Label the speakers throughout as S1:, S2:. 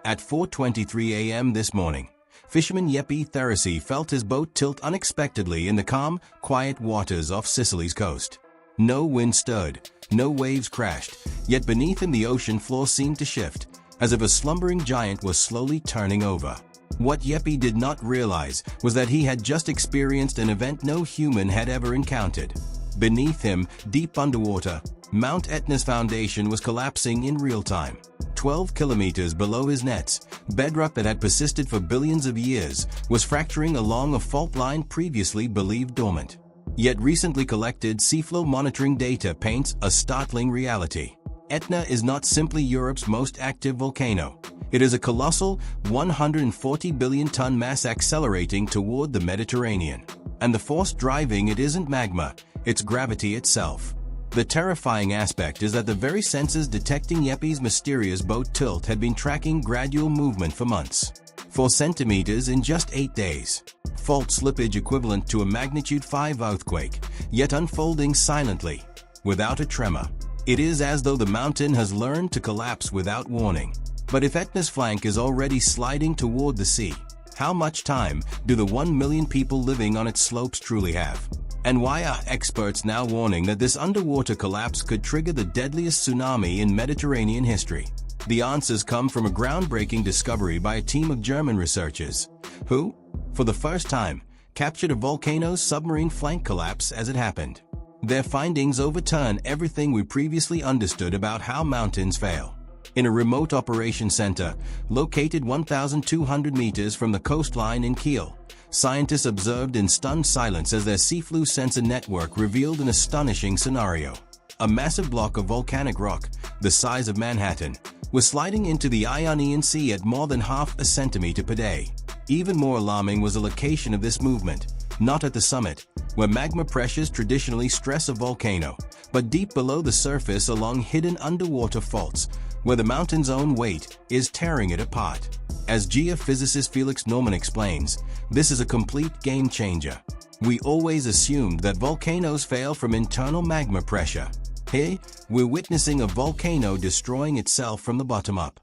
S1: At 4:23 a.m. this morning, fisherman Yepi Theresi felt his boat tilt unexpectedly in the calm, quiet waters off Sicily's coast. No wind stirred, no waves crashed, yet beneath him the ocean floor seemed to shift, as if a slumbering giant was slowly turning over. What Yepi did not realize was that he had just experienced an event no human had ever encountered. Beneath him, deep underwater, Mount Etna's foundation was collapsing in real time. 12 kilometers below his nets, bedrock that had persisted for billions of years was fracturing along a fault line previously believed dormant. Yet recently collected seafloor monitoring data paints a startling reality. Etna is not simply Europe's most active volcano. It is a colossal 140 billion ton mass accelerating toward the Mediterranean. And the force driving it isn't magma, it's gravity itself. The terrifying aspect is that the very sensors detecting Yepi's mysterious boat tilt had been tracking gradual movement for months. 4 centimeters in just 8 days. Fault slippage equivalent to a magnitude 5 earthquake, yet unfolding silently, without a tremor. It is as though the mountain has learned to collapse without warning. But if Etna's flank is already sliding toward the sea, how much time do the 1 million people living on its slopes truly have? And why are experts now warning that this underwater collapse could trigger the deadliest tsunami in Mediterranean history? The answers come from a groundbreaking discovery by a team of German researchers, who, for the first time, captured a volcano's submarine flank collapse as it happened. Their findings overturn everything we previously understood about how mountains fail. In a remote operations center, located 1,200 meters from the coastline in Kiel, scientists observed in stunned silence as their seafloor sensor network revealed an astonishing scenario. A massive block of volcanic rock, the size of Manhattan, was sliding into the Ionian Sea at more than half a centimeter per day. Even more alarming was the location of this movement, not at the summit, where magma pressures traditionally stress a volcano, but deep below the surface along hidden underwater faults, where the mountain's own weight is tearing it apart. As geophysicist Felix Norman explains, this is a complete game changer. We always assumed that volcanoes fail from internal magma pressure. Here, we're witnessing a volcano destroying itself from the bottom up.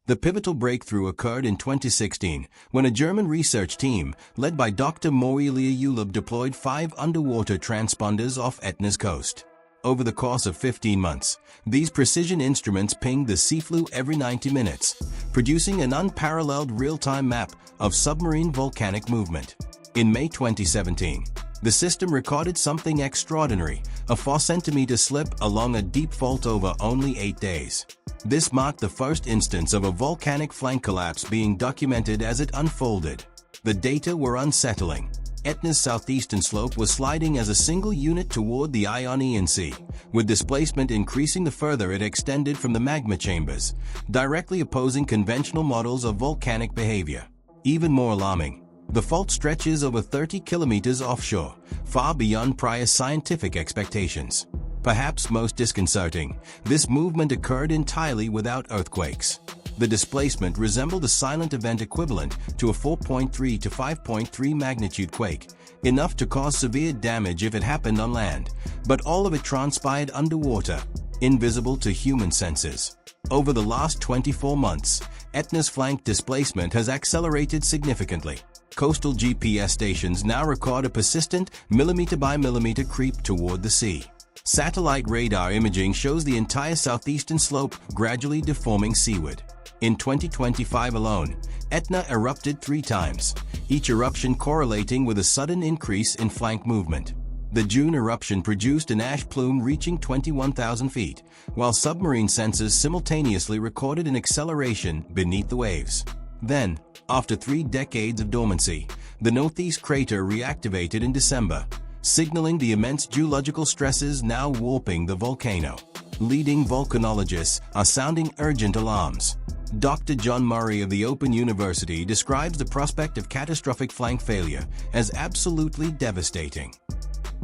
S1: The pivotal breakthrough occurred in 2016 when a German research team, led by Dr. Moelia Ulub, deployed 5 underwater transponders off Etna's coast. Over the course of 15 months, these precision instruments pinged the seafloor every 90 minutes, producing an unparalleled real-time map of submarine volcanic movement. In May 2017, the system recorded something extraordinary, a 4-centimeter slip along a deep fault over only 8 days. This marked the first instance of a volcanic flank collapse being documented as it unfolded. The data were unsettling. Etna's southeastern slope was sliding as a single unit toward the Ionian Sea, with displacement increasing the further it extended from the magma chambers, directly opposing conventional models of volcanic behavior. Even more alarming, the fault stretches over 30 kilometers offshore, far beyond prior scientific expectations. Perhaps most disconcerting, this movement occurred entirely without earthquakes. The displacement resembled a silent event equivalent to a 4.3 to 5.3 magnitude quake, enough to cause severe damage if it happened on land, but all of it transpired underwater, invisible to human senses. Over the last 24 months, Etna's flank displacement has accelerated significantly. Coastal GPS stations now record a persistent millimeter-by-millimeter creep toward the sea. Satellite radar imaging shows the entire southeastern slope gradually deforming seaward. In 2025 alone, Etna erupted 3 times, each eruption correlating with a sudden increase in flank movement. The June eruption produced an ash plume reaching 21,000 feet, while submarine sensors simultaneously recorded an acceleration beneath the waves. Then, after 3 decades of dormancy, the northeast crater reactivated in December, signaling the immense geological stresses now warping the volcano. Leading volcanologists are sounding urgent alarms. Dr. John Murray of the Open University describes the prospect of catastrophic flank failure as absolutely devastating.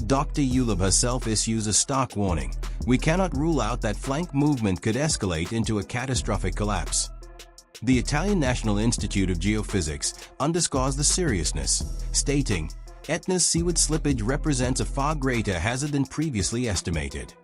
S1: Dr. Ulub herself issues a stark warning: we cannot rule out that flank movement could escalate into a catastrophic collapse. The Italian National Institute of Geophysics underscores the seriousness, stating, Etna's seaward slippage represents a far greater hazard than previously estimated.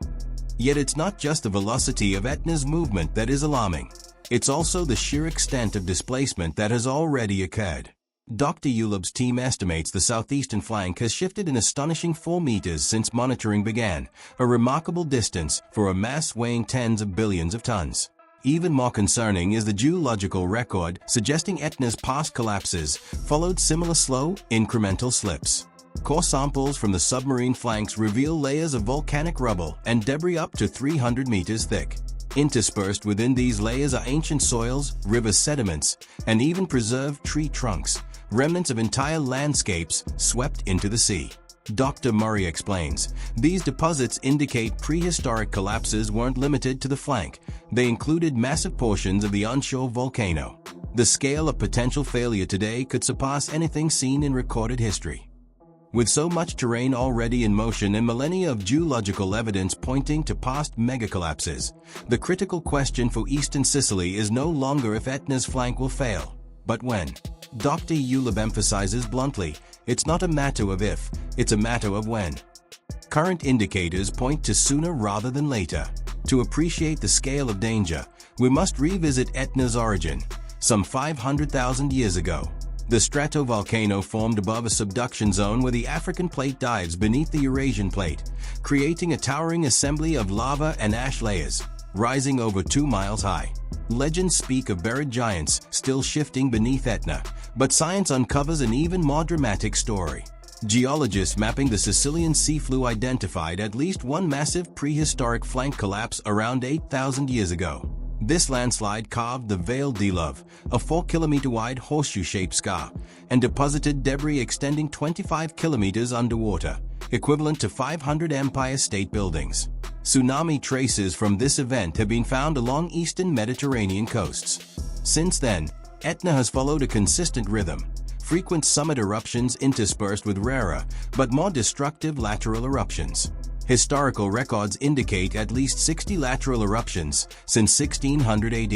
S1: Yet it's not just the velocity of Etna's movement that is alarming. It's also the sheer extent of displacement that has already occurred. Dr. Ulub's team estimates the southeastern flank has shifted an astonishing 4 meters since monitoring began, a remarkable distance for a mass weighing tens of billions of tons. Even more concerning is the geological record suggesting Etna's past collapses followed similar slow, incremental slips. Core samples from the submarine flanks reveal layers of volcanic rubble and debris up to 300 meters thick. Interspersed within these layers are ancient soils, river sediments, and even preserved tree trunks, remnants of entire landscapes swept into the sea. Dr. Murray explains, these deposits indicate prehistoric collapses weren't limited to the flank. They included massive portions of the onshore volcano. The scale of potential failure today could surpass anything seen in recorded history. With so much terrain already in motion and millennia of geological evidence pointing to past megacollapses, the critical question for eastern Sicily is no longer if Etna's flank will fail, but when. Dr. Ulub emphasizes bluntly, it's not a matter of if, it's a matter of when. Current indicators point to sooner rather than later. To appreciate the scale of danger, we must revisit Etna's origin, some 500,000 years ago. The stratovolcano formed above a subduction zone where the African plate dives beneath the Eurasian plate, creating a towering assembly of lava and ash layers, rising over 2 miles high. Legends speak of buried giants still shifting beneath Etna, but science uncovers an even more dramatic story. Geologists mapping the Sicilian seafloor identified at least one massive prehistoric flank collapse around 8,000 years ago. This landslide carved the Vale di Love, a 4-kilometer-wide horseshoe-shaped scar, and deposited debris extending 25 kilometers underwater, equivalent to 500 Empire State Buildings. Tsunami traces from this event have been found along eastern Mediterranean coasts. Since then, Etna has followed a consistent rhythm, frequent summit eruptions interspersed with rarer, but more destructive lateral eruptions. Historical records indicate at least 60 lateral eruptions since 1600 AD.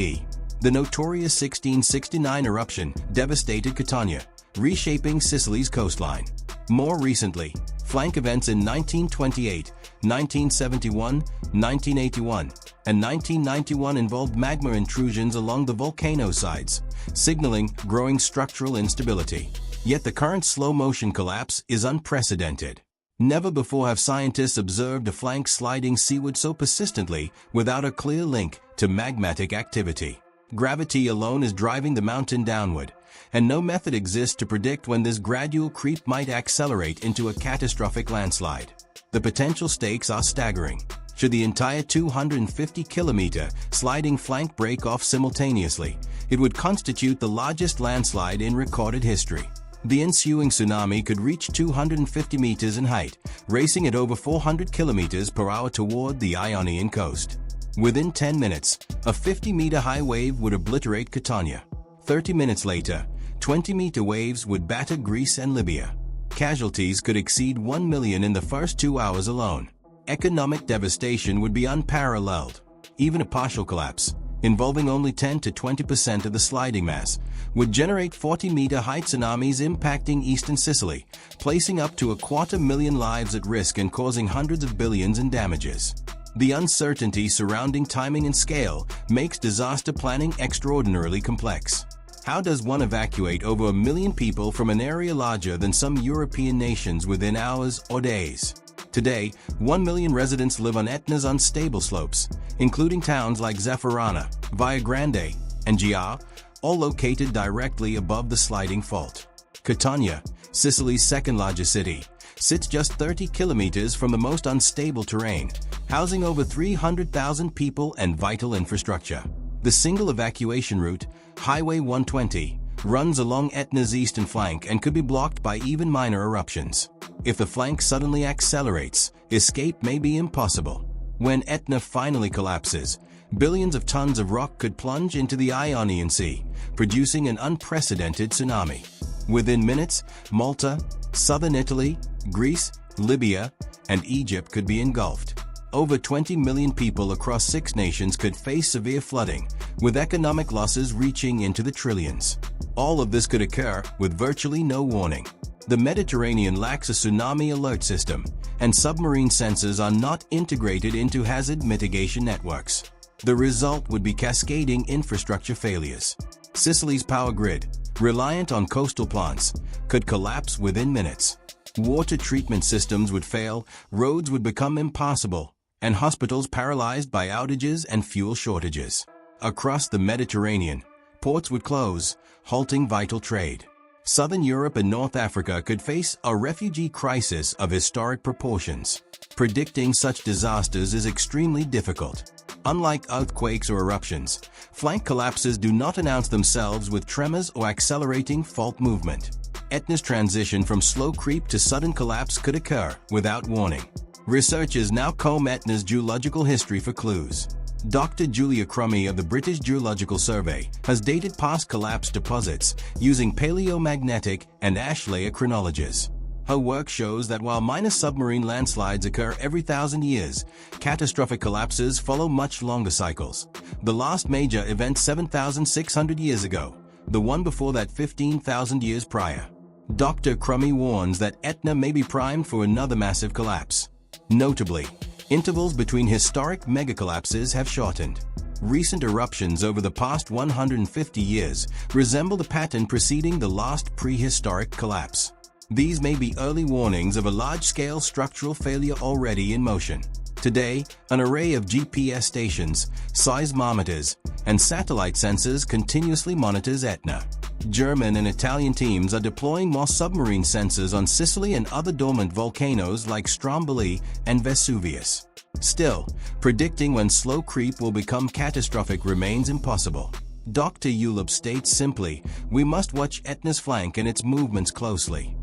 S1: The notorious 1669 eruption devastated Catania, reshaping Sicily's coastline. More recently, flank events in 1928, 1971, 1981, and 1991 involved magma intrusions along the volcano sides, signaling growing structural instability. Yet the current slow-motion collapse is unprecedented. Never before have scientists observed a flank sliding seaward so persistently without a clear link to magmatic activity. Gravity alone is driving the mountain downward, and no method exists to predict when this gradual creep might accelerate into a catastrophic landslide. The potential stakes are staggering. Should the entire 250-kilometer sliding flank break off simultaneously, it would constitute the largest landslide in recorded history. The ensuing tsunami could reach 250 meters in height, racing at over 400 kilometers per hour toward the Ionian coast. Within 10 minutes, a 50-meter-high wave would obliterate Catania. 30 minutes later, 20-meter waves would batter Greece and Libya. Casualties could exceed 1 million in the first 2 hours alone. Economic devastation would be unparalleled. Even a partial collapse, involving only 10 to 20% of the sliding mass, would generate 40-meter-high tsunamis impacting eastern Sicily, placing up to 250,000 lives at risk and causing hundreds of billions in damages. The uncertainty surrounding timing and scale makes disaster planning extraordinarily complex. How does one evacuate over 1 million people from an area larger than some European nations within hours or days? Today, 1 million residents live on Etna's unstable slopes, including towns like Zaffarana, Via Grande, and Gia, all located directly above the sliding fault. Catania, Sicily's second-largest city, sits just 30 kilometers from the most unstable terrain, housing over 300,000 people and vital infrastructure. The single evacuation route, Highway 120, runs along Etna's eastern flank and could be blocked by even minor eruptions. If the flank suddenly accelerates, escape may be impossible. When Etna finally collapses, billions of tons of rock could plunge into the Ionian Sea, producing an unprecedented tsunami. Within minutes, Malta, southern Italy, Greece, Libya, and Egypt could be engulfed. Over 20 million people across 6 nations could face severe flooding, with economic losses reaching into the trillions. All of this could occur with virtually no warning. The Mediterranean lacks a tsunami alert system, and submarine sensors are not integrated into hazard mitigation networks. The result would be cascading infrastructure failures. Sicily's power grid, reliant on coastal plants, could collapse within minutes. Water treatment systems would fail, roads would become impassable, and hospitals paralyzed by outages and fuel shortages. Across the Mediterranean, ports would close, halting vital trade. Southern Europe and North Africa could face a refugee crisis of historic proportions. Predicting such disasters is extremely difficult. Unlike earthquakes or eruptions, flank collapses do not announce themselves with tremors or accelerating fault movement. Etna's transition from slow creep to sudden collapse could occur without warning. Researchers now comb Etna's geological history for clues. Dr. Julia Crummy of the British Geological Survey has dated past collapse deposits using paleomagnetic and ash layer chronologies. Her work shows that while minor submarine landslides occur every 1,000 years, catastrophic collapses follow much longer cycles. The last major event 7,600 years ago, the one before that 15,000 years prior. Dr. Crummy warns that Etna may be primed for another massive collapse. Notably, intervals between historic megacollapses have shortened. Recent eruptions over the past 150 years resemble the pattern preceding the last prehistoric collapse. These may be early warnings of a large-scale structural failure already in motion. Today, an array of GPS stations, seismometers, and satellite sensors continuously monitors Etna. German and Italian teams are deploying more submarine sensors on Sicily and other dormant volcanoes like Stromboli and Vesuvius. Still, predicting when slow creep will become catastrophic remains impossible. Dr. Uleb states simply, "We must watch Etna's flank and its movements closely."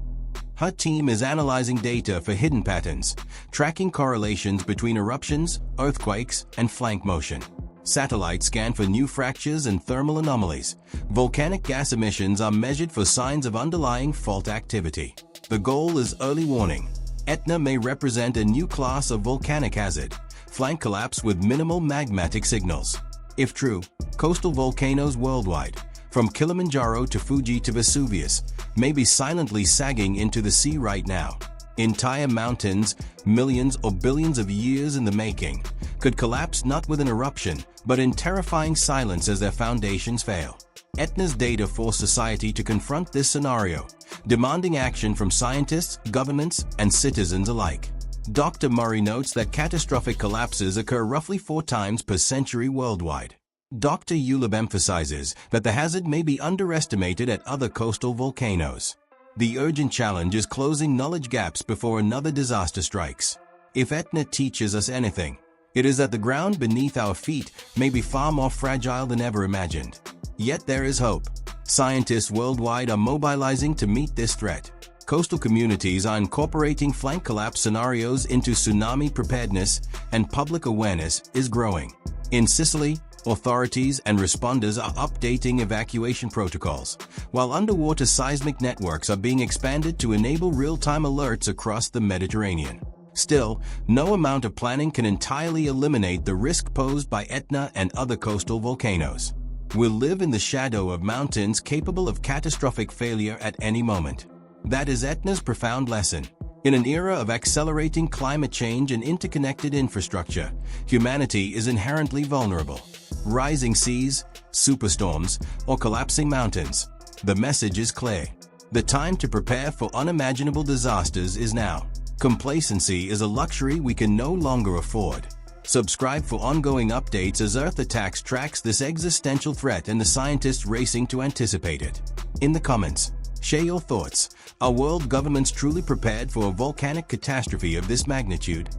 S1: Her team is analyzing data for hidden patterns, tracking correlations between eruptions, earthquakes, and flank motion. Satellites scan for new fractures and thermal anomalies. Volcanic gas emissions are measured for signs of underlying fault activity. The goal is early warning. Etna may represent a new class of volcanic hazard, flank collapse with minimal magmatic signals. If true, coastal volcanoes worldwide, from Kilimanjaro to Fuji to Vesuvius, may be silently sagging into the sea right now. Entire mountains, millions or billions of years in the making, could collapse not with an eruption, but in terrifying silence as their foundations fail. Etna's data force society to confront this scenario, demanding action from scientists, governments, and citizens alike. Dr. Murray notes that catastrophic collapses occur roughly 4 times per century worldwide. Dr. Uleb emphasizes that the hazard may be underestimated at other coastal volcanoes. The urgent challenge is closing knowledge gaps before another disaster strikes. If Etna teaches us anything, it is that the ground beneath our feet may be far more fragile than ever imagined. Yet there is hope. Scientists worldwide are mobilizing to meet this threat. Coastal communities are incorporating flank collapse scenarios into tsunami preparedness, and public awareness is growing. In Sicily, authorities and responders are updating evacuation protocols, while underwater seismic networks are being expanded to enable real-time alerts across the Mediterranean. Still, no amount of planning can entirely eliminate the risk posed by Etna and other coastal volcanoes. We'll live in the shadow of mountains capable of catastrophic failure at any moment. That is Etna's profound lesson. In an era of accelerating climate change and interconnected infrastructure, humanity is inherently vulnerable. Rising seas, superstorms, or collapsing mountains. The message is clear. The time to prepare for unimaginable disasters is now. Complacency is a luxury we can no longer afford. Subscribe for ongoing updates as Earth Attacks tracks this existential threat and the scientists racing to anticipate it. In the comments, share your thoughts. Are world governments truly prepared for a volcanic catastrophe of this magnitude?